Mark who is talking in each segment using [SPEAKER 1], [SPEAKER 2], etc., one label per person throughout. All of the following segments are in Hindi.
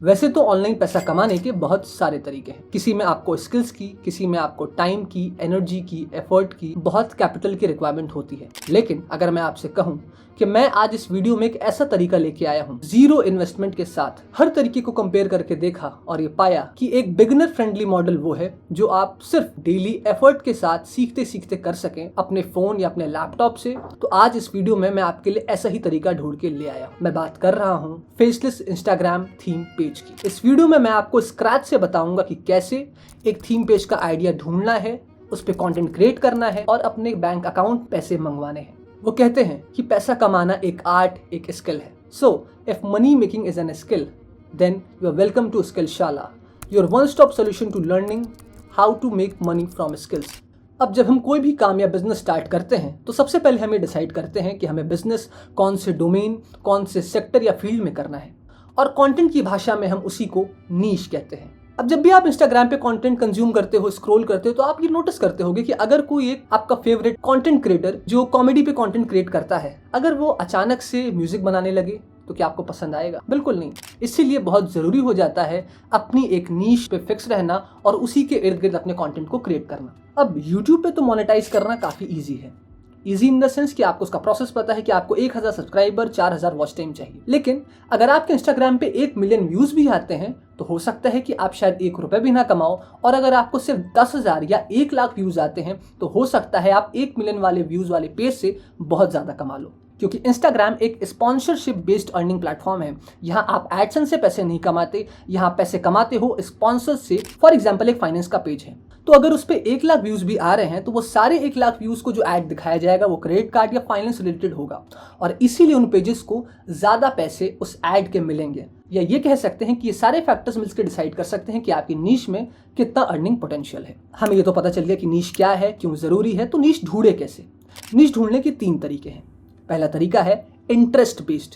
[SPEAKER 1] वैसे तो ऑनलाइन पैसा कमाने के बहुत सारे तरीके हैं। किसी में आपको स्किल्स की, किसी में आपको टाइम की, एनर्जी की, एफर्ट की, बहुत कैपिटल की रिक्वायरमेंट होती है। लेकिन अगर मैं आपसे कहूं कि मैं आज इस वीडियो में एक ऐसा तरीका लेके आया हूं, जीरो इन्वेस्टमेंट के साथ हर तरीके को कंपेयर करके देखा और ये पाया कि एक बिगिनर फ्रेंडली मॉडल वो है जो आप सिर्फ डेली एफर्ट के साथ सीखते सीखते कर सकें अपने फोन या अपने लैपटॉप से। तो आज इस वीडियो में मैं आपके लिए ऐसा ही तरीका ढूंढ के ले आया। मैं बात कर रहा हूँ फेसलेस इंस्टाग्राम थीम पेज की। इस वीडियो में मैं आपको स्क्रैच से बताऊंगा कि कैसे एक थीम पेज का आइडिया ढूंढना है, उस पर कंटेंट क्रिएट करना है और अपने बैंक अकाउंट पैसे मंगवाने हैं। वो कहते हैं कि पैसा कमाना एक आर्ट, एक स्किल है। So if money making is an skill, then you are welcome to Skillshala, your one stop solution to learning how to make money from skills. अब जब हम कोई भी काम या बिजनेस स्टार्ट करते हैं तो सबसे पहले हम ये डिसाइड करते हैं कि हमें बिजनेस कौन से डोमेन, कौन से सेक्टर या फील्ड में करना है, और कंटेंट की भाषा में हम उसी को नीश कहते हैं। अब जब भी आप इंस्टाग्राम पे कंटेंट कंज्यूम करते हो, स्क्रॉल करते हो, तो आप ये नोटिस करते होगे कि अगर कोई एक आपका फेवरेट कंटेंट क्रिएटर जो कॉमेडी पे कंटेंट क्रिएट करता है, अगर वो अचानक से म्यूजिक बनाने लगे तो क्या आपको पसंद आएगा? बिल्कुल नहीं। इसीलिए बहुत जरूरी हो जाता है अपनी एक नीश पे फिक्स रहना और उसी के इर्द गिर्द अपने कंटेंट को क्रिएट करना। अब यूट्यूब पे तो मोनेटाइज करना काफी ईजी है। इजी इन द सेंस कि आपको उसका प्रोसेस पता है कि आपको 1000 सब्सक्राइबर, 4000 वॉच टाइम चाहिए। लेकिन अगर आपके इंस्टाग्राम पे 1 मिलियन व्यूज भी आते हैं तो हो सकता है कि आप शायद 1 रुपए भी ना कमाओ, और अगर आपको सिर्फ 10,000 या 1 लाख व्यूज आते हैं तो हो सकता है आप 1 मिलियन वाले व्यूज वाले पेज से बहुत ज्यादा कमा लो। क्योंकि इंस्टाग्राम एक स्पॉन्सरशिप बेस्ड अर्निंग प्लेटफॉर्म है। यहाँ आप एडसेंस से पैसे नहीं कमाते, यहाँ पैसे कमाते हो स्पॉन्सर से। फॉर एग्जाम्पल एक फाइनेंस का पेज है, तो अगर उस पर 1 लाख व्यूज भी आ रहे हैं तो वो सारे 1 लाख व्यूज को जो ऐड दिखाया जाएगा वो क्रेडिट कार्ड या फाइनेंस रिलेटेड होगा, और इसीलिए उन पेजेस को ज्यादा पैसे उस ऐड के मिलेंगे। या ये कह सकते हैं कि ये सारे फैक्टर्स मिलकर डिसाइड कर सकते हैं कि आपकी नीश में कितना अर्निंग पोटेंशियल है। हमें ये तो पता चल गया कि नीश क्या है, क्यों जरूरी है, तो नीश ढूंढे कैसे। नीश ढूंढने के 3 तरीके हैं। पहला तरीका है इंटरेस्ट बेस्ड।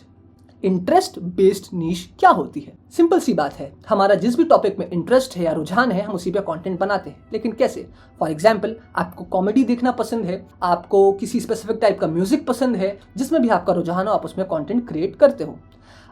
[SPEAKER 1] इंटरेस्ट बेस्ड नीश क्या होती है? सिंपल सी बात है, हमारा जिस भी टॉपिक में इंटरेस्ट है या रुझान है, हम उसी पे कंटेंट बनाते हैं। लेकिन कैसे? फॉर एग्जाम्पल, आपको कॉमेडी देखना पसंद है, आपको किसी स्पेसिफिक टाइप का म्यूजिक पसंद है, जिसमें भी आपका रुझान हो आप उसमें कंटेंट क्रिएट करते हो।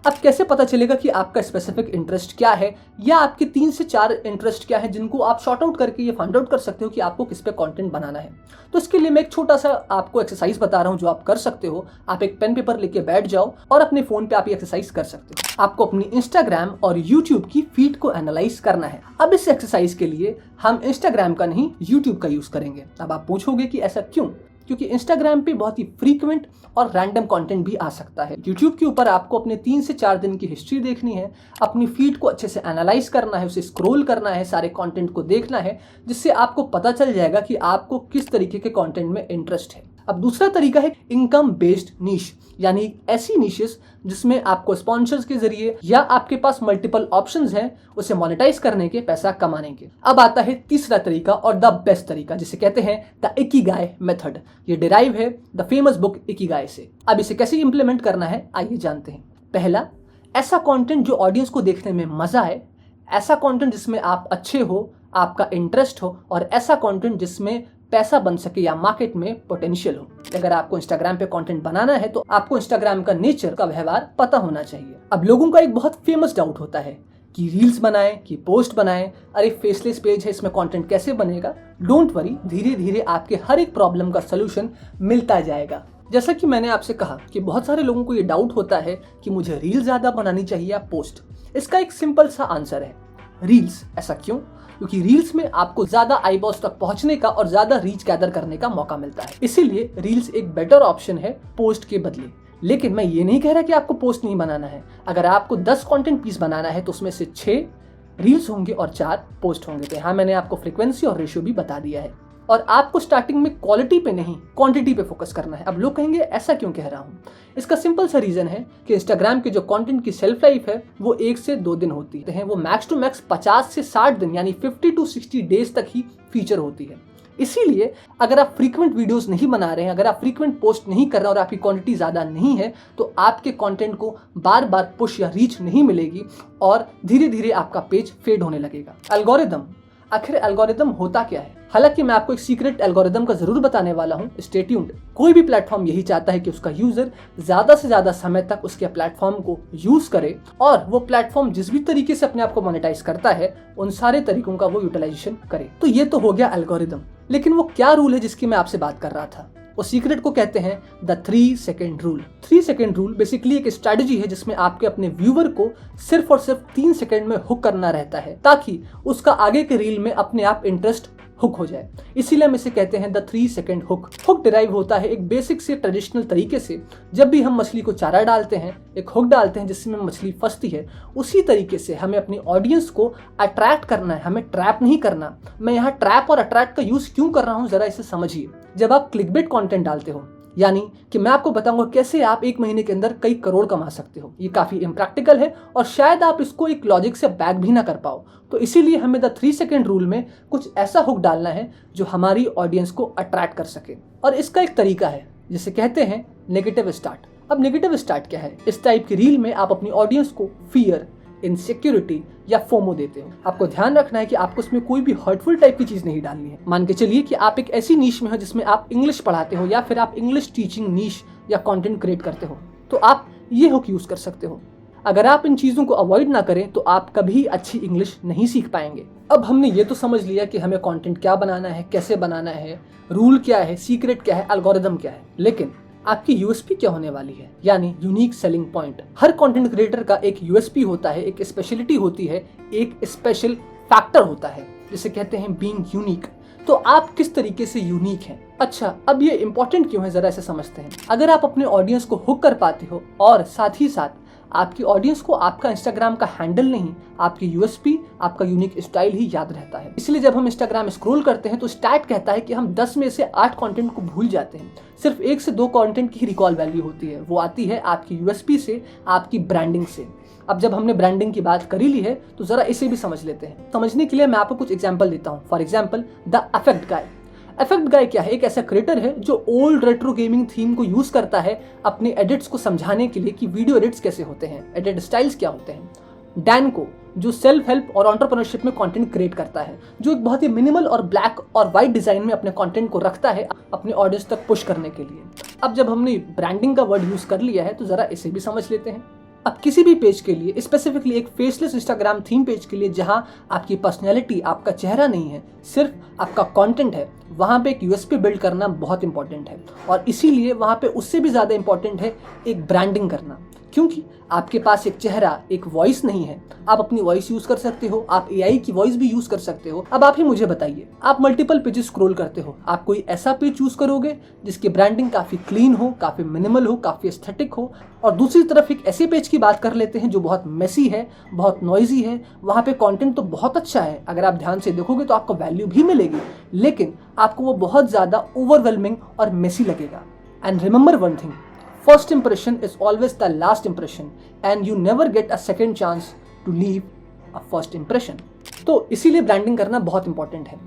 [SPEAKER 1] अब कैसे पता चलेगा कि आपका स्पेसिफिक इंटरेस्ट क्या है, या आपके 3 से 4 इंटरेस्ट क्या है जिनको आप शॉर्ट आउट करके ये फाइंड आउट कर सकते हो कि आपको किस पे कंटेंट बनाना है? तो इसके लिए मैं एक छोटा सा आपको एक्सरसाइज बता रहा हूं जो आप कर सकते हो। आप एक पेन पेपर लेके बैठ जाओ और अपने फोन पे आप ये एक्सरसाइज कर सकते हो। आपको अपनी इंस्टाग्राम और यूट्यूब की फीड को एनालाइज करना है। अब इस एक्सरसाइज के लिए हम इंस्टाग्राम का नहीं, यूट्यूब का यूज करेंगे। अब आप पूछोगे कि ऐसा क्यों? क्योंकि इंस्टाग्राम पे बहुत ही फ्रीक्वेंट और रैंडम कंटेंट भी आ सकता है। यूट्यूब के ऊपर आपको अपने 3 से 4 दिन की हिस्ट्री देखनी है, अपनी फीड को अच्छे से एनालाइज करना है, उसे स्क्रॉल करना है, सारे कंटेंट को देखना है, जिससे आपको पता चल जाएगा कि आपको किस तरीके के कंटेंट में इंटरेस्ट है। अब दूसरा तरीका है इनकम बेस्ड नीश, यानी ऐसी नीशेस जिसमें आपको स्पॉन्सर्स के जरिए या आपके पास मल्टीपल ऑप्शंस हैं उसे मोनेटाइज करने के, पैसा कमाने के। अब आता है तीसरा तरीका और द बेस्ट तरीका, जिसे कहते हैं द इकिगाई मेथड। ये डिराइव है द फेमस बुक इकिगाई से। अब इसे कैसे इंप्लीमेंट करना है आइए जानते हैं। पहला, ऐसा कंटेंट जो ऑडियंस को देखने में मजा आए, ऐसा कंटेंट जिसमें आप अच्छे हो, आपका इंटरेस्ट हो, और ऐसा कंटेंट जिसमें पैसा बन सके या मार्केट में पोटेंशियल हो। अगर आपको इंस्टाग्राम पे कंटेंट बनाना है तो आपको इंस्टाग्राम का नेचर का व्यवहार पता होना चाहिए। अब लोगों का एक बहुत फेमस डाउट होता है कि रील्स बनाएं कि पोस्ट बनाएं, अरे फेसलेस पेज है इसमें कंटेंट कैसे बनेगा? डोंट वरी, धीरे धीरे आपके हर एक प्रॉब्लम का सलूशन मिलता जाएगा। जैसा कि मैंने आपसे कहा कि बहुत सारे लोगों को ये डाउट होता है कि मुझे रील ज्यादा बनानी चाहिए या पोस्ट। इसका एक सिंपल सा आंसर है रील्स। ऐसा क्यों? क्योंकि रील्स में आपको ज्यादा आईबॉल्स तक पहुंचने का और ज्यादा रीच गैदर करने का मौका मिलता है। इसीलिए रील्स एक बेटर ऑप्शन है पोस्ट के बदले। लेकिन मैं ये नहीं कह रहा कि आपको पोस्ट नहीं बनाना है। अगर आपको 10 कंटेंट पीस बनाना है तो उसमें से 6 रील्स होंगे और 4 पोस्ट होंगे। तो यहाँ मैंने आपको फ्रीक्वेंसी और रेशियो भी बता दिया है। और आपको स्टार्टिंग में क्वालिटी पे नहीं क्वांटिटी पे फोकस करना है। अब लोग कहेंगे ऐसा क्यों कह रहा हूँ? इसका सिंपल सा रीजन है कि इंस्टाग्राम के जो कंटेंट की सेल्फ लाइफ है वो 1 से 2 दिन होती है। वो मैक्स टू मैक्स 50 से 60 दिन यानी 50 to 60 डेज तक ही फीचर होती है। इसीलिए अगर आप फ्रीक्वेंट वीडियोस नहीं बना रहे हैं, अगर आप फ्रीक्वेंट पोस्ट नहीं कर रहे हैं और आपकी क्वांटिटी ज्यादा नहीं है, तो आपके कंटेंट को बार बार पुश या रीच नहीं मिलेगी और धीरे धीरे आपका पेज फेड होने लगेगा। एल्गोरिदम, आखिर एल्गोरिदम होता क्या है? हालांकि मैं आपको एक सीक्रेट एल्गोरिदम का जरूर बताने वाला हूं, स्टे ट्यून्ड। कोई भी प्लेटफॉर्म यही चाहता है कि उसका यूजर ज्यादा से ज्यादा समय तक उसके प्लेटफॉर्म को यूज करे और वो प्लेटफॉर्म जिस भी तरीके से अपने आप को मोनेटाइज करता है उन सारे तरीकों का वो यूटिलाइजेशन करे। तो ये तो हो गया एल्गोरिदम, लेकिन वो क्या रूल है जिसकी मैं आपसे बात कर रहा था? उस सीक्रेट को कहते हैं the 3 second rule. 3 second rule basically एक स्ट्रेटजी है जिसमें आपके अपने व्यूअर को सिर्फ और सिर्फ 3 सेकंड में हुक करना रहता है ताकि उसका आगे के रील में अपने आप इंटरेस्ट हुक हो जाए। इसीलिए हम इसे कहते हैं the 3 second hook. Hook derive होता है एक बेसिक से ट्रेडिशनल तरीके से। जब भी हम मछली को चारा डालते हैं, एक हुक डालते हैं जिसमें मछली फंसती है, उसी तरीके से हमें अपनी ऑडियंस को अट्रैक्ट करना है, हमें ट्रैप नहीं करना। मैं यहाँ ट्रैप और अट्रैक्ट का यूज क्यों कर रहा हूँ जरा इसे समझिए। जब आप क्लिकबेट कंटेंट डालते हो, यानी कि मैं आपको बताऊंगा कैसे आप एक महीने के अंदर कई करोड़ कमा सकते हो, ये काफी इम्प्रैक्टिकल है और शायद आप इसको एक लॉजिक से बैक भी ना कर पाओ। तो इसीलिए हमें द 3 सेकंड रूल में कुछ ऐसा हुक डालना है जो हमारी ऑडियंस को अट्रैक्ट कर सके। और इसका एक तरीका है जिसे कहते हैं नेगेटिव स्टार्ट। अब नेगेटिव स्टार्ट क्या है? इस टाइप की रील में आप अपनी ऑडियंस को फियर, इनसिक्योरिटी या फोमो देते हो। आपको ध्यान रखना है कि आपको उसमें कोई भी हर्टफुल टाइप की चीज नहीं डालनी है। मान के चलिए कि आप एक ऐसी नीश में हो जिसमें आप इंग्लिश पढ़ाते हो या फिर आप इंग्लिश टीचिंग नीश या कंटेंट क्रिएट करते हो, तो आप ये हुक यूज कर सकते हो। अगर आप इन चीजों को अवॉइड ना करें तो आप कभी अच्छी इंग्लिश नहीं सीख पाएंगे। अब हमने ये तो समझ लिया कि हमें कंटेंट क्या बनाना है, कैसे बनाना है, रूल क्या है, सीक्रेट क्या है, एल्गोरिदम क्या है, लेकिन आपकी यूएसपी क्या होने वाली है, यानी यूनिक सेलिंग पॉइंट। हर कंटेंट क्रिएटर का एक यूएसपी होता है, एक स्पेशलिटी होती है, एक स्पेशल फैक्टर होता है जिसे कहते हैं बीइंग यूनिक। तो आप किस तरीके से यूनिक हैं? अच्छा, अब ये इंपॉर्टेंट क्यों है जरा इसे समझते हैं। अगर आप अपने ऑडियंस को हुक कर पाते हो और साथ ही साथ आपकी ऑडियंस को आपका इंस्टाग्राम का हैंडल नहीं, आपकी यूएसपी, आपका यूनिक स्टाइल ही याद रहता है। इसलिए जब हम इंस्टाग्राम स्क्रॉल करते हैं तो स्टैट कहता है कि हम 10 में से 8 कंटेंट को भूल जाते हैं। सिर्फ 1 से 2 कंटेंट की ही रिकॉल वैल्यू होती है, वो आती है आपकी यूएसपी से, आपकी ब्रांडिंग से। अब जब हमने ब्रांडिंग की बात कर ही ली है तो जरा इसे भी समझ लेते हैं। समझने के लिए मैं आपको कुछ एग्जांपल देता हूँ। For example the affect guy. Affect guy क्या है? एक ऐसा क्रिएटर है जो ओल्ड रेट्रो गेमिंग थीम को यूज करता है अपने एडिट्स को समझाने के लिए कि वीडियो एडिट्स कैसे होते हैं, एडिट स्टाइल्स क्या होते हैं। डैन को, जो सेल्फ हेल्प और एंटरप्रेन्योरशिप में कंटेंट क्रिएट करता है, जो एक बहुत ही मिनिमल और ब्लैक और व्हाइट डिजाइन में अपने कंटेंट को रखता है अपने ऑडियंस तक पुश करने के लिए। अब जब हमने ब्रांडिंग का वर्ड यूज कर लिया है तो जरा इसे भी समझ लेते हैं। अब किसी भी पेज के लिए, स्पेसिफिकली एक फेसलेस इंस्टाग्राम थीम पेज के लिए जहां आपकी पर्सनैलिटी, आपका चेहरा नहीं है, सिर्फ आपका कंटेंट है, वहां पे एक यूएसपी बिल्ड करना बहुत इंपॉर्टेंट है। और इसीलिए वहां पे उससे भी ज्यादा इंपॉर्टेंट है एक ब्रांडिंग करना, क्योंकि आपके पास एक चेहरा, एक वॉइस नहीं है। आप अपनी वॉइस यूज कर सकते हो, आप एआई की वॉइस भी यूज कर सकते हो। अब आप ही मुझे बताइए, आप मल्टीपल पेजेस स्क्रॉल करते हो, आप कोई ऐसा पेज चूज करोगे जिसकी ब्रांडिंग काफी क्लीन हो, काफी मिनिमल हो, काफी एस्थेटिक हो, और दूसरी तरफ एक ऐसे पेज की बात कर लेते हैं जो बहुत मेसी है, बहुत नॉइजी है, वहां पे कंटेंट तो बहुत अच्छा है, अगर आप ध्यान से देखोगे तो आपको वैल्यू भी मिलेगी, लेकिन आपको वो बहुत ज्यादा ओवरवेलमिंग और मेसी लगेगा। And remember one thing, first impression is always the last impression and you never get a second chance to leave a first impression। तो इसीलिए ब्रांडिंग करना बहुत इंपॉर्टेंट है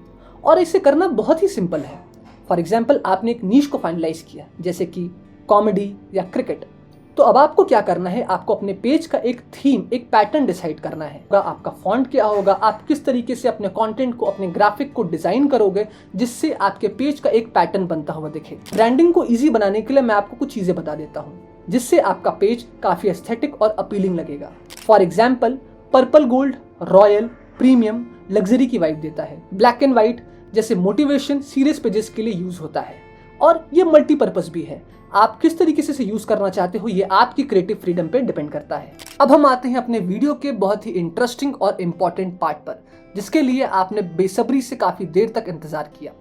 [SPEAKER 1] और इसे करना बहुत ही सिंपल है। फॉर एग्जाम्पल आपने एक नीश को फाइनलाइज किया, जैसे कि कॉमेडी या क्रिकेट, तो अब आपको क्या करना है, आपको अपने पेज का एक थीम, एक पैटर्न डिसाइड करना है। आपका फॉन्ट क्या होगा, आप किस तरीके से अपने कंटेंट को, अपने ग्राफिक को डिजाइन करोगे जिससे आपके पेज का एक पैटर्न बनता हुआ दिखे। ब्रांडिंग को इजी बनाने के लिए मैं आपको कुछ चीजें बता देता हूँ जिससे आपका पेज काफी एस्थेटिक और अपीलिंग लगेगा। For example purple gold royal premium luxury की वाइब देता है। ब्लैक एंड व्हाइट जैसे मोटिवेशन सीरियस पेजेस के लिए यूज होता है और ये मल्टीपर्पज भी है। आप किस तरीके से इसे यूज करना चाहते हो ये आपकी क्रिएटिव फ्रीडम पे डिपेंड करता है। अब हम आते हैं अपने वीडियो के बहुत ही इंटरेस्टिंग और इम्पोर्टेंट पार्ट पर, जिसके लिए आपने बेसब्री से काफी देर तक इंतजार किया।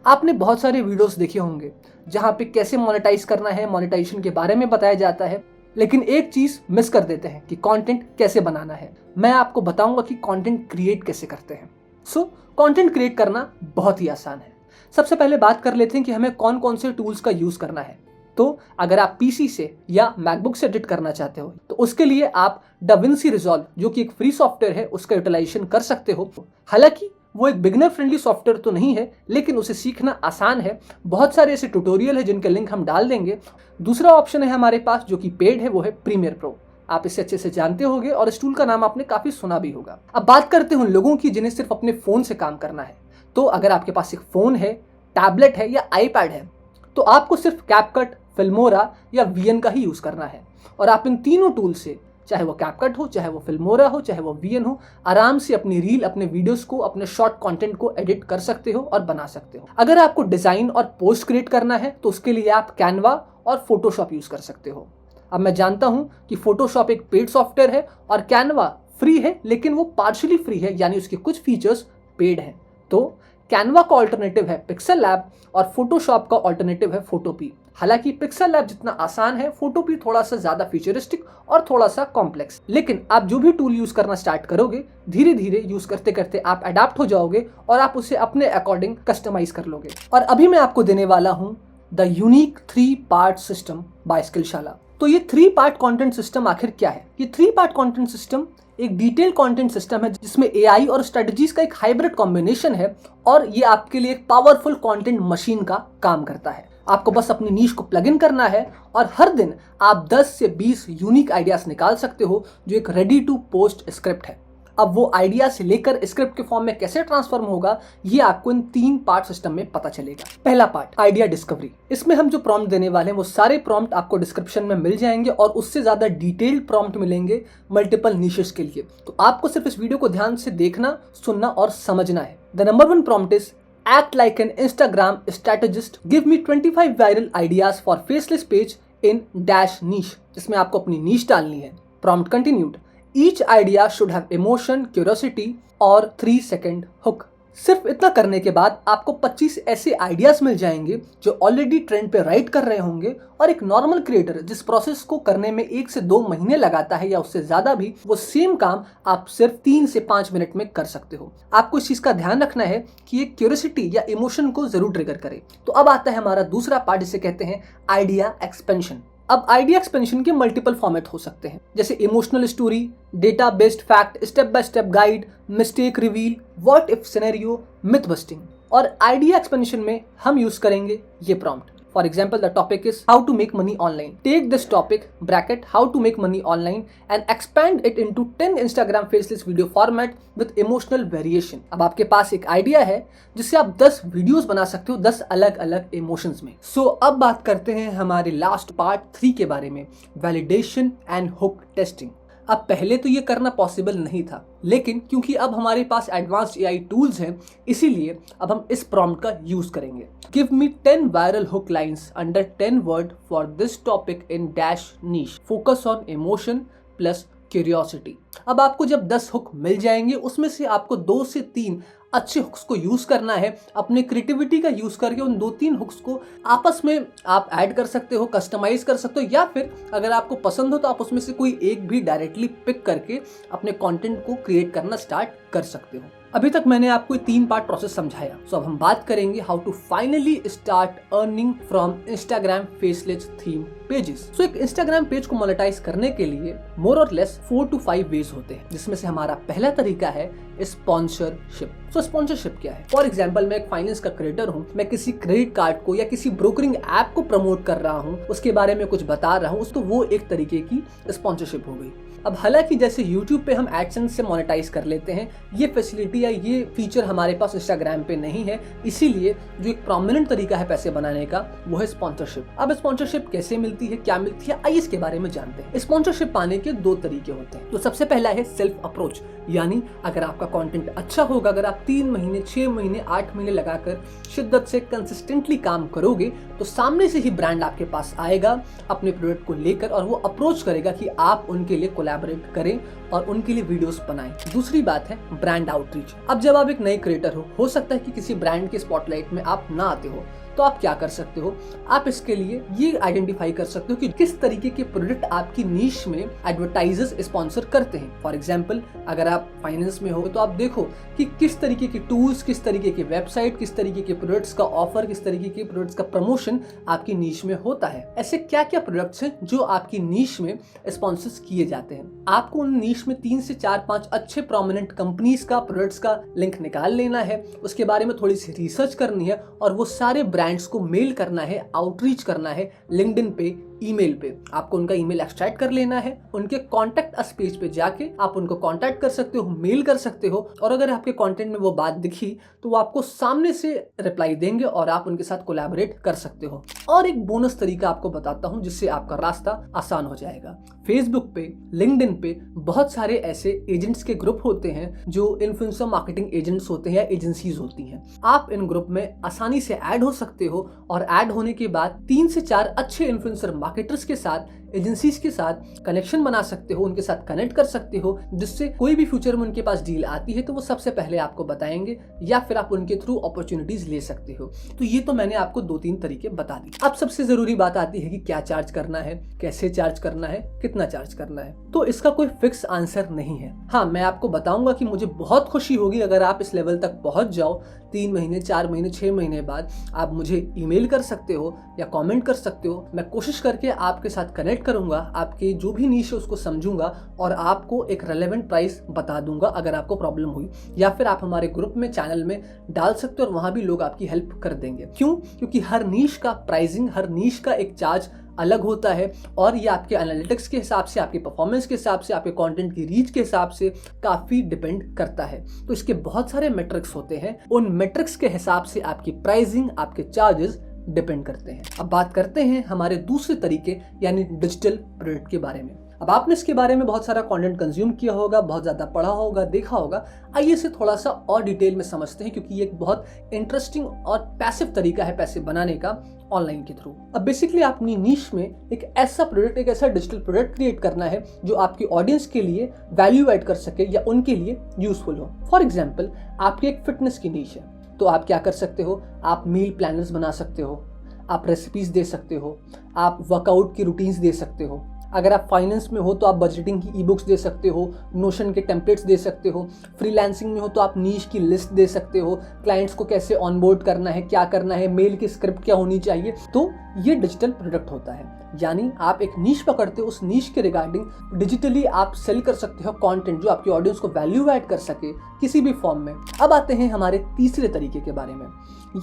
[SPEAKER 1] आपने बहुत सारे वीडियोस देखे होंगे जहां पे कैसे मोनेटाइज करना है, मोनेटाइजेशन के बारे में बताया जाता है, लेकिन एक चीज मिस कर देते हैं कि कंटेंट कैसे बनाना है। मैं आपको बताऊंगा कि कंटेंट क्रिएट कैसे करते हैं। सो कंटेंट क्रिएट करना बहुत ही आसान है। सबसे पहले बात कर लेते हैं कि हमें कौन कौन से टूल्स का यूज करना है। तो अगर आप पीसी से या मैकबुक से एडिट करना चाहते हो तो उसके लिए आप DaVinci Resolve, जो कि एक फ्री सॉफ्टवेयर है, उसका यूटिलाइजेशन कर सकते हो। हालांकि वो एक बिगनर फ्रेंडली सॉफ्टवेयर तो नहीं है, लेकिन उसे सीखना आसान है। बहुत सारे ऐसे ट्यूटोरियल है जिनके लिंक हम डाल देंगे। दूसरा ऑप्शन है हमारे पास जो कि पेड है, वो है प्रीमियर प्रो। आप इसे अच्छे से जानते होंगे और इस टूल का नाम आपने काफी सुना भी होगा। अब बात करते हैं उन लोगों की जिन्हें सिर्फ अपने फोन से काम करना है। तो अगर आपके पास एक फ़ोन है, टैबलेट है या आईपैड है, तो आपको सिर्फ कैपकट, फिल्मोरा या वीएन का ही यूज़ करना है। और आप इन तीनों टूल से, चाहे वो कैपकट हो, चाहे वो फिल्मोरा हो, चाहे वो वीएन हो, आराम से अपनी रील, अपने वीडियोस को, अपने शॉर्ट कंटेंट को एडिट कर सकते हो और बना सकते हो। अगर आपको डिज़ाइन और पोस्ट क्रिएट करना है तो उसके लिए आप कैनवा और फोटोशॉप यूज़ कर सकते हो। अब मैं जानता हूं कि फोटोशॉप एक पेड सॉफ्टवेयर है और कैनवा फ्री है, लेकिन वो पार्शियली फ्री है, यानी उसके कुछ फीचर्स पेड हैं। तो कैनवा का ऑल्टरनेटिव है पिक्सल लैब और फोटोशॉप का ऑल्टरनेटिव है फोटोपी। हालांकि पिक्सल लैब जितना आसान है, फोटोपी थोड़ा सा ज्यादा फ्यूचरिस्टिक और थोड़ा सा कॉम्प्लेक्स। लेकिन आप जो भी टूल यूज करना स्टार्ट करोगे, धीरे धीरे यूज करते करते आप अडेप्ट हो जाओगे और आप उसे अपने अकॉर्डिंग कस्टमाइज कर लोगे। और अभी मैं आपको देने वाला हूं the unique 3 part system by Skillshala. तो ये 3 पार्ट कंटेंट सिस्टम आखिर क्या है? ये 3 पार्ट कंटेंट सिस्टम एक डिटेल कंटेंट सिस्टम है जिसमें एआई और स्ट्रेटजीज का एक हाइब्रिड कॉम्बिनेशन है और ये आपके लिए एक पावरफुल कंटेंट मशीन का काम करता है। आपको बस अपनी नीश को प्लग इन करना है और हर दिन आप 10 से 20 यूनिक आइडियाज निकाल सकते हो जो एक रेडी टू पोस्ट स्क्रिप्ट है। अब वो आइडिया से लेकर स्क्रिप्ट के फॉर्म में कैसे ट्रांसफॉर्म होगा, ये आपको इन 3 पार्ट सिस्टम में पता चलेगा। पहला पार्ट, आइडिया डिस्कवरी। इसमें हम जो प्रॉम्प्ट देने वाले हैं वो सारे प्रॉम्प्ट आपको डिस्क्रिप्शन में मिल जाएंगे और उससे ज्यादा डिटेल्ड प्रॉम्प्ट मिलेंगे मल्टीपल निशेस के लिए। तो आपको सिर्फ इस वीडियो को ध्यान से देखना, सुनना और समझना है। The number 1 prompt is act like an Instagram strategist. Give me 25 viral ideas for faceless page in dash niche. जिसमें आपको अपनी नीश डालनी है। Prompt continued. Each idea should have emotion, curiosity और 3 second hook. सिर्फ इतना करने के बाद आपको 25 ऐसे आइडियाज मिल जाएंगे जो ऑलरेडी ट्रेंड पे राइट कर रहे होंगे और एक नॉर्मल क्रिएटर जिस प्रोसेस को करने में 1 से 2 महीने लगाता है या उससे ज्यादा भी, वो सेम काम आप सिर्फ 3 से 5 मिनट में कर सकते हो। आपको इस चीज का ध्यान रखना है कि ये क्यूरियोसिटी या इमोशन को जरूर ट्रिगर करे। तो अब आता है हमारा दूसरा पार्ट जिसे कहते हैं आइडिया एक्सपेंशन। अब आइडिया एक्सपेंशन के मल्टीपल फॉर्मेट हो सकते हैं, जैसे emotional story, data based fact, step by step guide, mistake reveal, what if scenario, myth busting. और आइडिया एक्सपेंशन में हम यूज करेंगे ये prompt. For example, the topic is how to make money online. Take this topic, bracket, how to make money online and expand it into 10 Instagram faceless video format with emotional variation. अब आपके पास एक आइडिया है जिससे आप 10 वीडियोस बना सकते हो 10 अलग अलग इमोशंस में। सो अब बात करते हैं हमारे लास्ट पार्ट 3 के बारे में, वैलिडेशन एंड हुक टेस्टिंग। अब पहले तो ये करना पॉसिबल नहीं था, लेकिन क्योंकि अब हमारे पास एडवांस्ड एआई टूल्स हैं, इसीलिए अब हम इस प्रॉम्प्ट का यूज करेंगे। Give me 10 viral hook lines under 10 word for this topic in dash niche, focus on emotion plus curiosity. अब आपको जब 10 हुक मिल जाएंगे, उसमें से आपको 2 से 3 अच्छे हुक्स को यूज करना है। अपने क्रिएटिविटी का यूज करके उन 2-3 हुक्स को आपस में आप ऐड कर सकते हो, कस्टमाइज कर सकते हो, या फिर अगर आपको पसंद हो तो आप उसमें से कोई एक भी डायरेक्टली पिक करके अपने कंटेंट को क्रिएट करना स्टार्ट कर सकते हो। अभी तक मैंने आपको 3 पार्ट प्रोसेस समझाया। सो अब हम बात करेंगे how to finally start earning from Instagram faceless theme pages. सो एक इंस्टाग्राम पेज को मोनेटाइज करने के लिए मोर और लेस 4 to 5 वेज होते हैं, जिसमें से हमारा पहला तरीका है स्पॉन्सरशिप। सो स्पॉन्सरशिप क्या है? फॉर एग्जाम्पल, मैं एक फाइनेंस का क्रिएटर हूँ, मैं किसी क्रेडिट कार्ड को या किसी ब्रोकरिंग ऐप को प्रमोट कर रहा हूँ, उसके बारे में कुछ बता रहा हूँ, तो वो एक तरीके की स्पॉन्सरशिप हो गई। अब हालांकि जैसे YouTube पे हम एडसेंस से मोनेटाइज कर लेते हैं, ये फैसिलिटी या ये फीचर हमारे पास इंस्टाग्राम पे नहीं है, इसीलिए जो एक प्रोमिनेंट तरीका है पैसे बनाने का वो है स्पॉन्सरशिप। अब स्पॉन्सरशिप कैसे मिलती है, क्या मिलती है, आइए इसके बारे में जानते हैं। स्पॉन्सरशिप पाने के 2 तरीके होते हैं। तो सबसे पहला है सेल्फ अप्रोच, यानी अगर आपका कंटेंट अच्छा होगा, अगर आप 3 महीने, 6 महीने, 8 महीने लगाकर शिद्दत से कंसिस्टेंटली काम करोगे, तो सामने से ही ब्रांड आपके पास आएगा अपने प्रोडक्ट को लेकर और वो अप्रोच करेगा कि आप उनके लिए कोलैबोरेट करें और उनके लिए वीडियोस बनाएं। दूसरी बात है ब्रांड आउटरीच। अब जब आप एक नए क्रिएटर हो सकता है कि किसी ब्रांड के स्पॉटलाइट में आप ना आते हो, तो आप क्या कर सकते हो, आप इसके लिए ये आइडेंटिफाई कर सकते हो कि किस तरीके के प्रोडक्ट आपकी नीश में एडवर्टाइजर्स स्पॉन्सर करते हैं। फॉर एग्जांपल, अगर आप फाइनेंस में हो तो आप देखो कि किस तरीके के टूल्स, किस तरीके के वेबसाइट, किस तरीके के प्रोडक्ट्स का ऑफर, किस तरीके के प्रोडक्ट्स का प्रमोशन आपकी नीश में होता है। ऐसे क्या क्या प्रोडक्ट्स हैं जो आपकी नीश में स्पॉन्सर्स किए जाते हैं। आपको उन नीश में 3 से 4-5 अच्छे प्रोमिनेंट कंपनीज का, प्रोडक्ट्स का लिंक निकाल लेना है, उसके बारे में थोड़ी सी रिसर्च करनी है और वो सारे ब्रांड्स को मेल करना है, आउटरीच करना है लिंक्डइन पे, ईमेल पे आपको उनका ईमेल एक्सट्रैक्ट कर लेना है, उनके कॉन्टैक्ट अस पेज पे जाके आप उनको कॉन्टैक्ट कर सकते हो, मेल कर सकते हो, और अगर आपके कंटेंट में वो बात दिखी तो वो आपको सामने से रिप्लाई देंगे और आप उनके साथ कोलैबोरेट कर सकते हो। और एक बोनस तरीका आपको बताता हूं जिससे आपका रास्ता आसान हो जाएगा। फेसबुक पे, लिंक्डइन पे बहुत सारे ऐसे एजेंट्स के ग्रुप होते हैं जो इन्फ्लुएंसर मार्केटिंग एजेंट्स होते हैं या एजेंसीज होती हैं। आप इन ग्रुप में आसानी से ऐड हो सकते हो और ऐड होने के बाद 3 से 4 अच्छे इन्फ्लुएंसर मार्केटर्स के साथ, एजेंसीज के साथ कनेक्शन बना सकते हो, उनके साथ कनेक्ट कर सकते हो, जिससे कोई भी फ्यूचर में उनके पास डील आती है तो वो सबसे पहले आपको बताएंगे या फिर आप उनके थ्रू अपॉर्चुनिटीज ले सकते हो। तो ये तो मैंने आपको 2-3 तरीके बता दी। अब सबसे जरूरी बात आती है कि क्या चार्ज करना है, कैसे चार्ज करना है, कितना चार्ज करना है। तो इसका कोई फिक्स आंसर नहीं है। हाँ, मैं आपको बताऊंगा कि मुझे बहुत खुशी होगी अगर आप इस लेवल तक पहुंच जाओ। 3 महीने, 4 महीने, 6 महीने बाद आप मुझे ईमेल कर सकते हो या कमेंट कर सकते हो। मैं कोशिश करके आपके साथ कनेक्ट करूंगा, आपके जो भी नीश है उसको समझूंगा और आपको एक रेलेवेंट प्राइस बता दूंगा अगर आपको प्रॉब्लम हुई, या फिर आप हमारे ग्रुप में, चैनल में डाल सकते हो और वहां भी लोग आपकी हेल्प कर देंगे। क्यों? क्योंकि हर नीश का प्राइसिंग, हर नीश का एक चार्ज अलग होता है और ये आपके एनालिटिक्स के हिसाब से, आपके परफॉर्मेंस के हिसाब से, आपके कंटेंट की रीच के हिसाब से काफी डिपेंड करता है। तो इसके बहुत सारे मैट्रिक्स होते हैं, उन मैट्रिक्स के हिसाब से आपकी प्राइसिंग, आपके चार्जेस डिपेंड करते हैं। अब बात करते हैं हमारे दूसरे तरीके यानी डिजिटल प्रोडक्ट के बारे में। अब आपने इसके बारे में बहुत सारा कंटेंट कंज्यूम किया होगा, बहुत ज्यादा पढ़ा होगा, देखा होगा। आइए इसे थोड़ा सा और डिटेल में समझते हैं क्योंकि ये एक बहुत इंटरेस्टिंग और पैसिव तरीका है पैसे बनाने का ऑनलाइन के थ्रू। अब बेसिकली अपनी नीश में एक ऐसा प्रोडक्ट, एक ऐसा डिजिटल प्रोडक्ट क्रिएट करना है जो आपकी ऑडियंस के लिए वैल्यू ऐड कर सके या उनके लिए यूजफुल हो। फॉर एग्जाम्पल, आपकी एक फिटनेस की नीश है तो आप क्या कर सकते हो? आप मील प्लानर्स बना सकते हो, आप रेसिपीज दे सकते हो, आप वर्कआउट की रूटीन्स दे सकते हो। अगर आप फाइनेंस में हो तो आप बजटिंग की ई बुक्स दे सकते हो, नोशन के टेम्पलेट्स दे सकते हो। फ्रीलांसिंग में हो तो आप नीश की लिस्ट दे सकते हो, क्लाइंट्स को कैसे ऑनबोर्ड करना है, क्या करना है, मेल की स्क्रिप्ट क्या होनी चाहिए। तो ये डिजिटल प्रोडक्ट होता है, यानी आप एक नीश पकड़ते हो, उस नीश के रिगार्डिंग डिजिटली आप सेल कर सकते हो कंटेंट जो आपकी ऑडियंस को वैल्यू ऐड कर सके किसी भी फॉर्म में। अब आते हैं हमारे तीसरे तरीके के बारे में।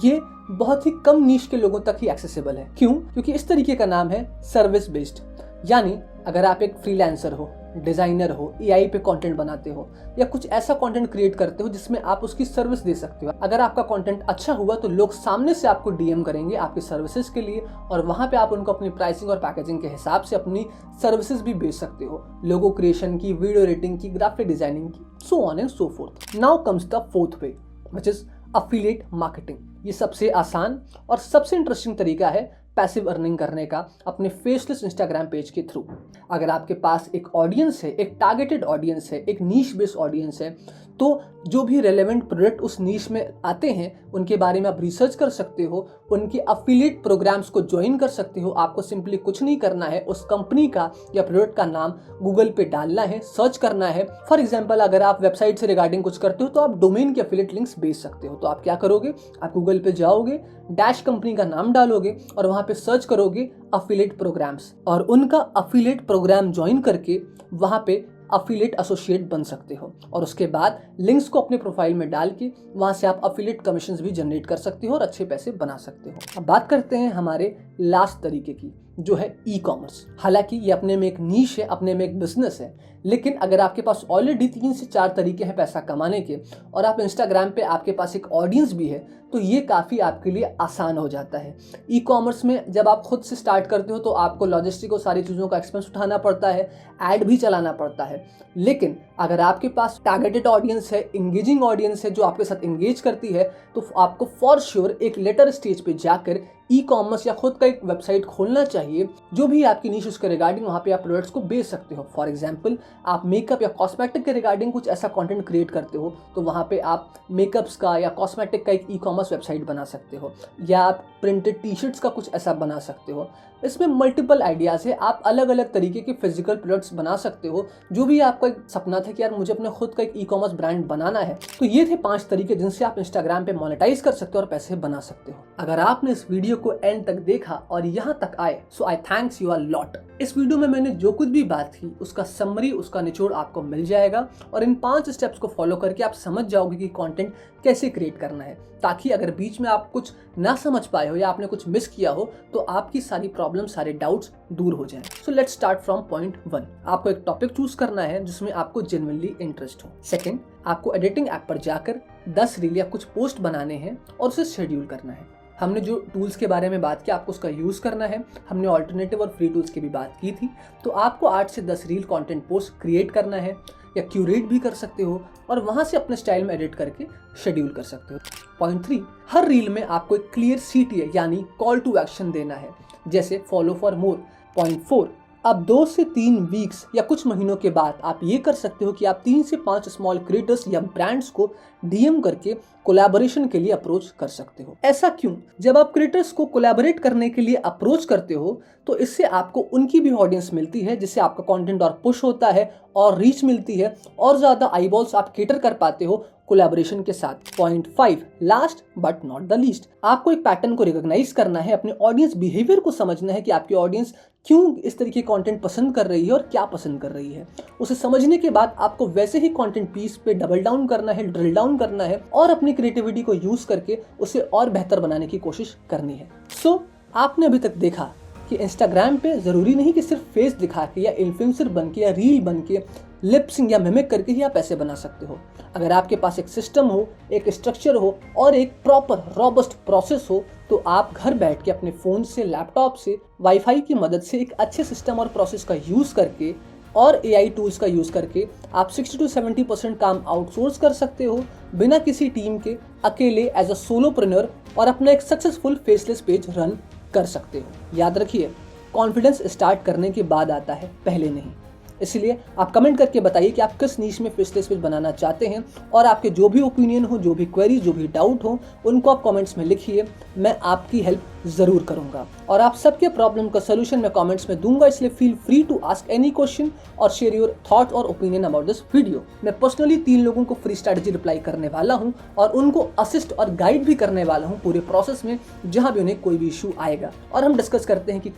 [SPEAKER 1] ये बहुत ही कम नीश के लोगों तक ही एक्सेसिबल है। क्यों? क्योंकि इस तरीके का नाम है सर्विस बेस्ड। यानी अगर आप एक फ्रीलांसर हो, डिजाइनर हो, एआई पे कंटेंट बनाते हो या कुछ ऐसा कंटेंट क्रिएट करते हो जिसमें आप उसकी सर्विस दे सकते हो। अगर आपका कंटेंट अच्छा हुआ तो लोग सामने से आपको डीएम करेंगे आपकी सर्विसेज के लिए और वहां पे आप उनको अपनी प्राइसिंग और पैकेजिंग के हिसाब से अपनी सर्विसेज भी बेच सकते हो, लोगो क्रिएशन की, वीडियो एडिटिंग की, ग्राफिक डिजाइनिंग की, so on and so fourth. Now comes the fourth way which is affiliate marketing. ये सबसे आसान और सबसे इंटरेस्टिंग तरीका है पैसिव अर्निंग करने का अपने फेसलेस इंस्टाग्राम पेज के थ्रू। अगर आपके पास एक ऑडियंस है, एक टारगेटेड ऑडियंस है, एक नीश बेस्ड ऑडियंस है, तो जो भी रेलेवेंट प्रोडक्ट उस नीश में आते हैं उनके बारे में आप रिसर्च कर सकते हो, उनके अफिलिएट प्रोग्राम्स को ज्वाइन कर सकते हो। आपको सिंपली कुछ नहीं करना है, उस कंपनी का या प्रोडक्ट का नाम गूगल पे डालना है, सर्च करना है। फॉर एग्जांपल, अगर आप वेबसाइट से रिगार्डिंग कुछ करते हो तो आप डोमेन के अफिलिएट लिंक्स बेच सकते हो। तो आप क्या करोगे? आप गूगल पे जाओगे, डैश कंपनी का नाम डालोगे और वहां पे सर्च करोगे अफिलिएट प्रोग्राम्स और उनका अफिलिएट प्रोग्राम ज्वाइन करके वहां पे अफिलिएट एसोसिएट बन सकते हो और उसके बाद लिंक्स को अपने प्रोफाइल में डाल के वहां से आप अफिलिएट कमीशंस भी जनरेट कर सकते हो और अच्छे पैसे बना सकते हो। अब बात करते हैं हमारे लास्ट तरीके की, जो है ई कॉमर्स। हालांकि ये अपने में एक नीश है, अपने में एक बिजनेस है, लेकिन अगर आपके पास ऑलरेडी 3 से 4 तरीके हैं पैसा कमाने के और आप इंस्टाग्राम पे आपके पास एक ऑडियंस भी है तो ये काफ़ी आपके लिए आसान हो जाता है। ई कॉमर्स में जब आप खुद से स्टार्ट करते हो तो आपको लॉजिस्टिक और सारी चीज़ों का एक्सपेंस उठाना पड़ता है, ऐड भी चलाना पड़ता है। लेकिन अगर आपके पास टारगेटेड ऑडियंस है, इंगेजिंग ऑडियंस है जो आपके साथ इंगेज करती है, तो आपको फॉर श्योर एक लेटर स्टेज पे जाकर ई कॉमर्स या खुद का एक वेबसाइट खोलना चाहिए जो भी आपकी नीश उसके रिगार्डिंग वहाँ पे आप प्रोडक्ट्स को बेच सकते हो। फॉर एग्जांपल, आप मेकअप या कॉस्मेटिक के रिगार्डिंग कुछ ऐसा कंटेंट क्रिएट करते हो तो वहाँ पे आप मेकअप्स का या कॉस्मेटिक का एक ई कॉमर्स वेबसाइट बना सकते हो, या आप प्रिंटेड टी शर्ट्स का कुछ ऐसा बना सकते हो। इसमें मल्टीपल आइडियाज़ है, आप अलग अलग तरीके के फिजिकल प्रोडक्ट्स बना सकते हो। जो भी आपका एक सपना था था कि यार मुझे अपने खुद का एक ई-कॉमर्स ब्रांड बनाना है, तो ये थे 5 तरीके जिनसे आप इंस्टाग्राम पे मोनेटाइज कर सकते हो और पैसे बना सकते हो। अगर आपने इस वीडियो को एंड तक देखा और यहाँ तक आए, so I thanks you a lot. इस वीडियो में मैंने जो कुछ भी बात की उसका समरी, उसका निचोड़ आपको मिल जाएगा और इन 5 स्टेप्स को फॉलो करके आप समझ जाओगे कि कंटेंट कैसे क्रिएट करना है, ताकि अगर बीच में आप कुछ ना समझ पाए हो या आपने कुछ मिस किया हो तो आपकी सारी प्रॉब्लम, सारे डाउट्स दूर हो जाएं। So let's start from point 1। आपको एक टॉपिक चूज करना है जिसमें आपको जेन्युइनली इंटरेस्ट हो। सेकंड, आपको एडिटिंग ऐप पर जाकर 10 रील या कुछ पोस्ट बनाने हैं और उसे शेड्यूल करना है। हमने जो टूल्स के बारे में बात की, आपको उसका यूज़ करना है। हमने ऑल्टरनेटिव और फ्री टूल्स की भी बात की थी। तो आपको 8 से 10 रील कंटेंट पोस्ट क्रिएट करना है या क्यूरेट भी कर सकते हो और वहाँ से अपने स्टाइल में एडिट करके शेड्यूल कर सकते हो। पॉइंट 3, हर रील में आपको एक क्लियर CTA यानी कॉल टू एक्शन देना है, जैसे फॉलो फॉर मोर। पॉइंट 4, अब 2 से 3 वीक्स या कुछ महीनों के बाद आप ये कर सकते हो कि आप 3 से 5 स्मॉल क्रिएटर्स या ब्रांड्स को DM करके कोलैबोरेशन के लिए अप्रोच कर सकते हो। ऐसा क्यों? जब आप क्रिएटर्स को कोलैबोरेट करने के लिए अप्रोच करते हो तो इससे आपको उनकी भी ऑडियंस मिलती है, जिससे आपका कंटेंट और पुश होता है और रीच मिलती है और ज़्यादा आईबॉल्स आप केटर कर पाते हो कोलैबोरेशन के साथ। Point 5, last but not the least, आपको एक पैटर्न को रिकॉग्नाइज करना है, अपने ऑडियंस बिहेवियर को समझना है कि आपकी ऑडियंस क्यों इस तरीके कंटेंट पसंद कर रही है और क्या पसंद कर रही है। उसे समझने के बाद आपको वैसे ही कंटेंट पीस पे डबल डाउन करना है, ड्रिल डाउन करना है और अपनी क्रिएटिविटी को यूज करके उसे और बेहतर बनाने की कोशिश करनी है। सो आपने अभी तक देखा कि इंस्टाग्राम पे ज़रूरी नहीं कि सिर्फ फेस दिखा के या इन्फ्लुएंसर बन के या रील बन के लिपसिंग या मिमिक करके ही आप पैसे बना सकते हो। अगर आपके पास एक सिस्टम हो, एक स्ट्रक्चर हो और एक प्रॉपर रॉबस्ट प्रोसेस हो तो आप घर बैठ के अपने फ़ोन से, लैपटॉप से, वाईफाई की मदद से एक अच्छे सिस्टम और प्रोसेस का यूज़ करके और AI टूल्स का यूज़ करके आप 60 to 70% काम आउटसोर्स कर सकते हो बिना किसी टीम के, अकेले एज अ सोलोप्रेन्योर, और अपना एक सक्सेसफुल फेसलेस पेज रन कर सकते हो। याद रखिए, कॉन्फिडेंस स्टार्ट करने के बाद आता है, पहले नहीं। इसलिए आप कमेंट करके बताइए कि आप किस नीश में फेसलेस पेज बनाना चाहते हैं और आपके जो भी ओपिनियन हो, जो भी क्वेरी, जो भी डाउट हो, उनको आप कमेंट्स में लिखिए। मैं आपकी हेल्प ज़रूर करूंगा और आप सबके प्रॉब्लम का सोल्यूशन मैं कमेंट्स में दूंगा। इसलिए feel free to ask any question और शेयर योर थॉट्स और ओपिनियन अबाउट दिस वीडियो। मैं पर्सनली 3 लोगों को फ्री स्ट्रैटेजी रिप्लाई करने वाला हूं और उनको असिस्ट और गाइड भी करने वाला हूं पूरे प्रोसेस में, जहां भी उन्हें कोई भी इशू आएगा। और हम डिस्कस करते हैं कि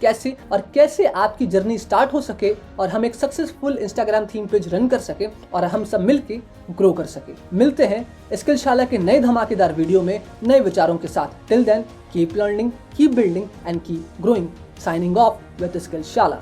[SPEAKER 1] कैसे आपकी जर्नी स्टार्ट हो सके और हम एक successful Instagram theme page run कर सके और हम सब मिलके ग्रो कर सके। मिलते हैं स्किलशाला के नए धमाकेदार वीडियो में नए विचारों के साथ। Till then, keep learning, keep building and keep growing. Signing off with स्किलशाला।